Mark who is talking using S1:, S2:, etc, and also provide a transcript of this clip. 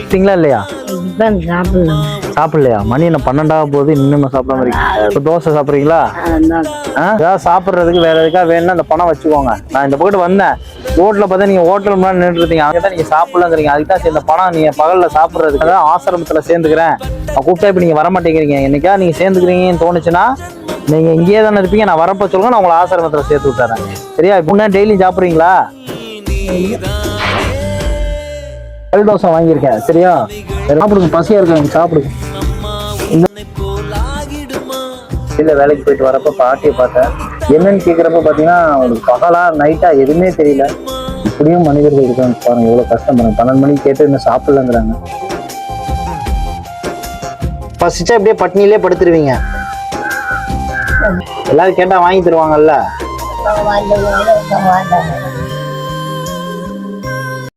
S1: சாப்பிட்டீங்களா இல்லையா? சாப்பிடலையா? மணி என்ன 12 போகுது, இன்னும் சாப்பிடாம இருக்கீங்க. இப்போ தோசை சாப்பிட்றீங்களா? ஏதாவது சாப்பிட்றதுக்கு வேற எதுக்காக வேணும்னா அந்த பணம் வச்சுக்கோங்க. நான் இந்த பக்கத்து வந்தேன், ரோட்ல பார்த்தா நீங்க ஹோட்டல் முன்னாடி நின்றுட்டு இருந்தீங்க, அங்கே தான் நீங்க சாப்பிடலாங்கிறீங்க. அதுக்கு தான் இந்த பணம் நீங்க பகல்ல சாப்பிட்றதுக்கு. அதான் ஆசிரமத்தில் சேர்ந்துக்கிறேன் நான் கூப்பிட்டா இப்போ நீங்க வர மாட்டேங்கிறீங்க. என்னைக்கா நீங்க சேர்ந்துக்கிறீங்கன்னு தோணுச்சுன்னா நீங்க இங்கேயே தானே இருப்பீங்க, நான் வரப்போ சொல்லுங்க, நான் உங்களை ஆசிரமத்தில் சேர்த்து விட்டுறேன். சரியா? இப்போ டெய்லியும் சாப்பிட்றீங்களா? கல் தோசை வாங்கியிருக்கேன். சரியா? சாப்பிடுங்க, பசியா இருக்கு, சாப்பிடுங்க. இல்லை, வேலைக்கு போயிட்டு வரப்ப பாட்டியை பார்த்தேன். என்னன்னு கேட்குறப்ப பார்த்தீங்கன்னா அவங்களுக்கு பகலா நைட்டா எதுவுமே தெரியல. இப்படியும் மனிதர்கள் இருக்காங்க பாருங்க, எவ்வளோ கஷ்டம் பாருங்க. 12 மணிக்கு கேட்டு இன்னும் சாப்பிடலங்கிறாங்க. பசிச்சா அப்படியே பட்னியிலே படுத்துருவீங்க. எல்லாரும் கேட்டா வாங்கி தருவாங்கல்ல.